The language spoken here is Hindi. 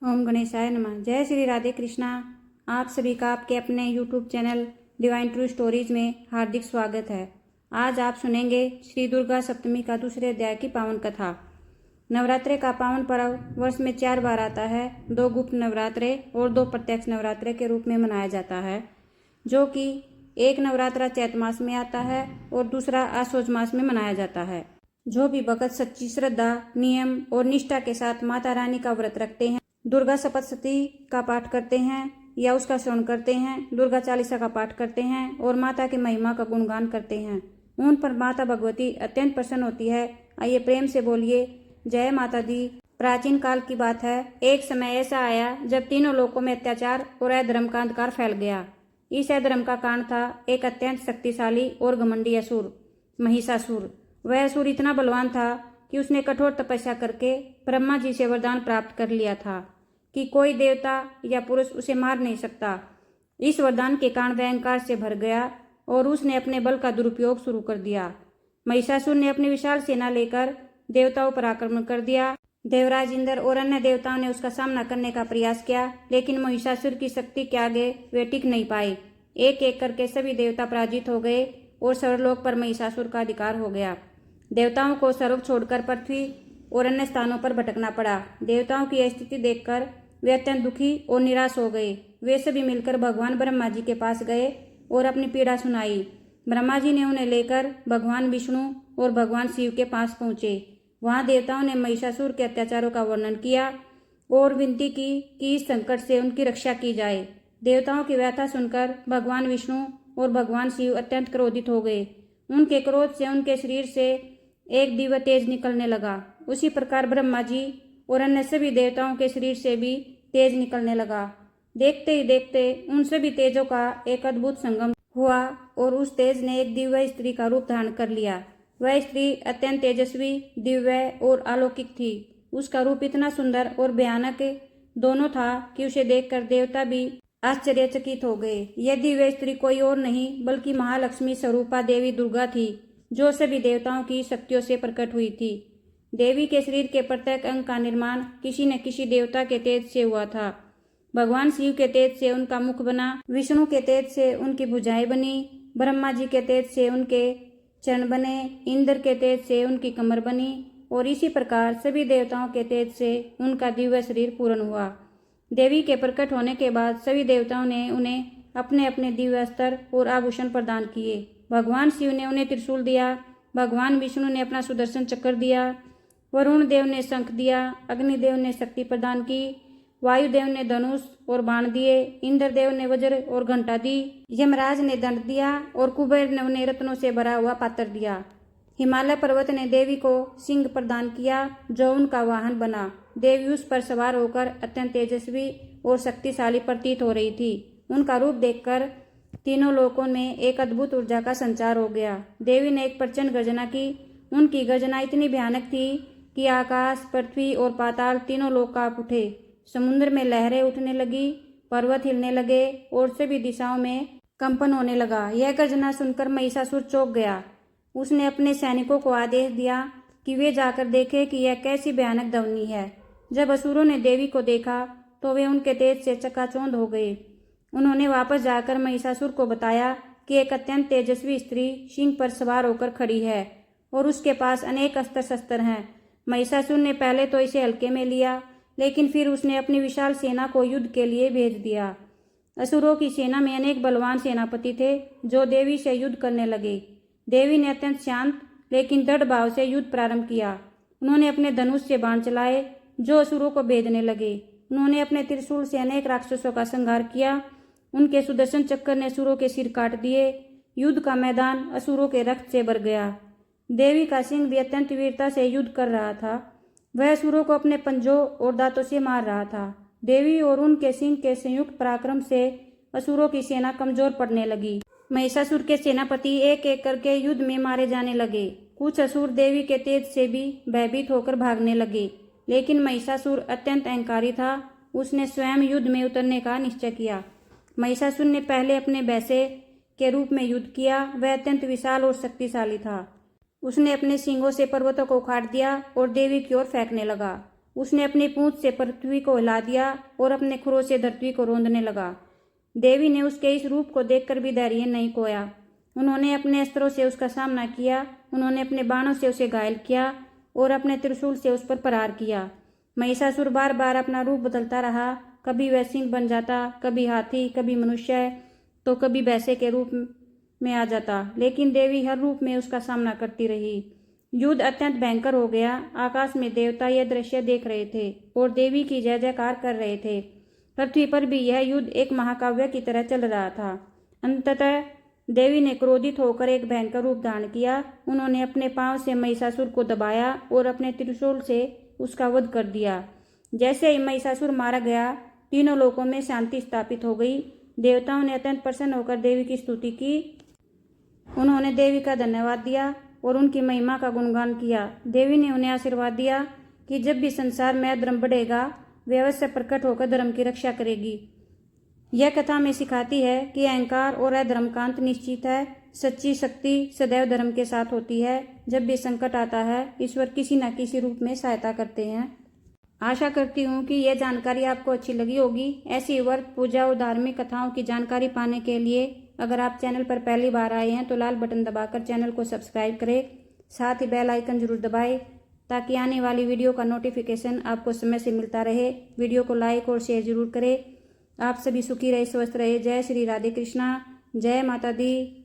ओम गणेशाय नमः। जय श्री राधे कृष्णा। आप सभी का आपके अपने YouTube channel divine true stories में हार्दिक स्वागत है। आज आप सुनेंगे श्री दुर्गा सप्तमी का दूसरे अध्याय की पावन कथा। नवरात्रे का पावन पर्व वर्ष में 4 बार आता है। 2 गुप्त नवरात्रे और 2 प्रत्यक्ष नवरात्रे के रूप में मनाया जाता है, जो कि एक नवरात्रा चैत मास में आता है और दूसरा आश्वज मास में मनाया जाता है। जो भी भक्त सच्ची श्रद्धा, नियम और निष्ठा के साथ माता रानी का व्रत रखते हैं, दुर्गा सप्तशती का पाठ करते हैं या उसका श्रवण करते हैं, दुर्गा चालीसा का पाठ करते हैं और माता की महिमा का गुणगान करते हैं, उन पर माता भगवती अत्यंत प्रसन्न होती है। आइए प्रेम से बोलिए जय माता दी। प्राचीन काल की बात है। एक समय ऐसा आया जब तीनों लोकों में अत्याचार और अधर्म का अंधकार फैल गया। इस अधर्म का कारण था एक अत्यंत शक्तिशाली और घमंडी असुर, महिषासुर। वह असुर इतना बलवान था कि उसने कठोर तपस्या करके ब्रह्मा जी से वरदान प्राप्त कर लिया था कि कोई देवता या पुरुष उसे मार नहीं सकता। इस वरदान के कारण वह अहंकार से भर गया और उसने अपने बल का दुरुपयोग शुरू कर दिया। महिषासुर ने अपनी विशाल सेना लेकर देवताओं पर आक्रमण कर दिया। देवराज इंद्र और अन्य देवताओं ने उसका सामना करने का प्रयास किया, लेकिन महिषासुर की शक्ति के आगे वे टिक नहीं पाए। एक एक करके सभी देवता पराजित हो गए और स्वर्गलोक पर महिषासुर का अधिकार हो गया। देवताओं को स्वर्ग छोड़कर पृथ्वी और अन्य स्थानों पर भटकना पड़ा। देवताओं की यह स्थिति देखकर वे अत्यंत दुखी और निराश हो गए। वे सभी मिलकर भगवान ब्रह्मा जी के पास गए और अपनी पीड़ा सुनाई। ब्रह्मा जी ने उन्हें लेकर भगवान विष्णु और भगवान शिव के पास पहुंचे। वहां देवताओं ने महिषासुर के अत्याचारों का वर्णन किया और विनती की कि इस संकट से उनकी रक्षा की जाए। देवताओं की व्यथा सुनकर भगवान विष्णु और भगवान शिव अत्यंत क्रोधित हो गए। उनके क्रोध से उनके शरीर से एक दिव्य तेज निकलने लगा। उसी प्रकार ब्रह्मा जी और अन्य सभी देवताओं के शरीर से भी तेज निकलने लगा। देखते ही देखते उन सभी तेजों का एक अद्भुत संगम हुआ और उस तेज ने एक दिव्य स्त्री का रूप धारण कर लिया। वह स्त्री अत्यंत तेजस्वी, दिव्य और अलौकिक थी। उसका रूप इतना सुंदर और भयानक दोनों था कि उसे देखकर देवता भी आश्चर्यचकित हो गए। यह दिव्य स्त्री कोई और नहीं बल्कि महालक्ष्मी स्वरूपा देवी दुर्गा थी, जो सभी देवताओं की शक्तियों से प्रकट हुई थी। देवी के शरीर के प्रत्येक अंग का निर्माण किसी न किसी देवता के तेज से हुआ था। भगवान शिव के तेज से उनका मुख बना, विष्णु के तेज से उनकी भुजाएं बनी, ब्रह्मा जी के तेज से उनके चरण बने, इंद्र के तेज से उनकी कमर बनी और इसी प्रकार सभी देवताओं के तेज से उनका दिव्य शरीर पूर्ण हुआ। देवी के प्रकट होने के बाद सभी देवताओं ने उन्हें अपने अपने दिव्य अस्त्र और आभूषण प्रदान किए। भगवान शिव ने उन्हें त्रिशूल दिया, भगवान विष्णु ने अपना सुदर्शन चक्र दिया, वरुण देव ने शंख दिया, अग्निदेव ने शक्ति प्रदान की, वायुदेव ने धनुष और बाण दिए, इंद्रदेव ने वज्र और घंटा दी, यमराज ने दंड दिया और कुबेर ने उन्हें रत्नों से भरा हुआ पात्र दिया। हिमालय पर्वत ने देवी को सिंह प्रदान किया, जो उनका वाहन बना। देवी उस पर सवार होकर अत्यंत तेजस्वी और शक्तिशाली प्रतीत हो रही थी। उनका रूप देखकर तीनों लोकों में एक अद्भुत ऊर्जा का संचार हो गया। देवी ने एक प्रचंड गर्जना की। उनकी गर्जना इतनी भयानक थी कि आकाश, पृथ्वी और पाताल तीनों लोक कांप उठे। समुद्र में लहरें उठने लगी, पर्वत हिलने लगे और सभी दिशाओं में कंपन होने लगा। यह गर्जना सुनकर महिषासुर चौंक गया। उसने अपने सैनिकों को आदेश दिया कि वे जाकर देखें कि यह कैसी भयानक ध्वनि है। जब असुरों ने देवी को देखा तो वे उनके तेज से चकाचौंध हो गए। उन्होंने वापस जाकर महिषासुर को बताया कि एक अत्यंत तेजस्वी स्त्री सिंह पर सवार होकर खड़ी है और उसके पास अनेक अस्त्र शस्त्र हैं। महिषासुर ने पहले तो इसे हल्के में लिया, लेकिन फिर उसने अपनी विशाल सेना को युद्ध के लिए भेज दिया। असुरों की सेना में अनेक बलवान सेनापति थे, जो देवी से युद्ध करने लगे। देवी ने अत्यंत शांत लेकिन दृढ़ भाव से युद्ध प्रारंभ किया। उन्होंने अपने धनुष से बाण चलाए, जो असुरों को भेदने लगे। उन्होंने अपने त्रिशूल से अनेक राक्षसों का संहार किया। उनके सुदर्शन चक्र ने असुरों के सिर काट दिए। युद्ध का मैदान असुरों के रक्त से भर गया। देवी का सिंह भी अत्यंत वीरता से युद्ध कर रहा था। वह असुरों को अपने पंजों और दांतों से मार रहा था। देवी और उनके सिंह के संयुक्त पराक्रम से असुरों की सेना कमजोर पड़ने लगी। महिषासुर के सेनापति एक एक करके युद्ध में मारे जाने लगे। कुछ असुर देवी के तेज से भी भयभीत होकर भागने लगे, लेकिन महिषासुर अत्यंत अहंकारी था। उसने स्वयं युद्ध में उतरने का निश्चय किया। महिषासुर ने पहले अपने वैसे के रूप में युद्ध किया। वह अत्यंत विशाल और शक्तिशाली था। उसने अपने सींगों से पर्वतों को उखाड़ दिया और देवी की ओर फेंकने लगा। उसने अपनी पूंछ से पृथ्वी को हिला दिया और अपने खुरों से धरती को रौंदने लगा। देवी ने उसके इस रूप को देखकर भी धैर्य नहीं खोया। उन्होंने अपने अस्त्रों से उसका सामना किया। उन्होंने अपने बाणों से उसे घायल किया और अपने त्रिशूल से उस पर प्रहार किया। महिषासुर बार बार अपना रूप बदलता रहा। कभी वह सिंह बन जाता, कभी हाथी, कभी मनुष्य, तो कभी भैंसे के रूप में आ जाता, लेकिन देवी हर रूप में उसका सामना करती रही। युद्ध अत्यंत भयंकर हो गया। आकाश में देवता यह दृश्य देख रहे थे और देवी की जय जयकार कर रहे थे। पृथ्वी पर भी यह युद्ध एक महाकाव्य की तरह चल रहा था। अंततः देवी ने क्रोधित होकर एक भयंकर रूप धारण किया। उन्होंने अपने पांव से महिषासुर को दबाया और अपने त्रिशूल से उसका वध कर दिया। जैसे ही महिषासुर मारा गया, तीनों लोकों में शांति स्थापित हो गई। देवताओं ने अत्यंत प्रसन्न होकर देवी की स्तुति की। उन्होंने देवी का धन्यवाद दिया और उनकी महिमा का गुणगान किया। देवी ने उन्हें आशीर्वाद दिया कि जब भी संसार में अधर्म बढ़ेगा, वे अवश्य प्रकट होकर धर्म की रक्षा करेगी। यह कथा में सिखाती है कि अहंकार और अधर्म का अंत निश्चित है। सच्ची शक्ति सदैव धर्म के साथ होती है। जब भी संकट आता है, ईश्वर किसी न किसी रूप में सहायता करते हैं। आशा करती हूँ कि यह जानकारी आपको अच्छी लगी होगी। ऐसी व्रत, पूजा और धार्मिक कथाओं की जानकारी पाने के लिए अगर आप चैनल पर पहली बार आए हैं तो लाल बटन दबाकर चैनल को सब्सक्राइब करें। साथ ही बेल आइकन जरूर दबाएं ताकि आने वाली वीडियो का नोटिफिकेशन आपको समय से मिलता रहे। वीडियो को लाइक और शेयर जरूर करें। आप सभी सुखी रहे, स्वस्थ रहे। जय श्री राधे कृष्णा। जय माता दी।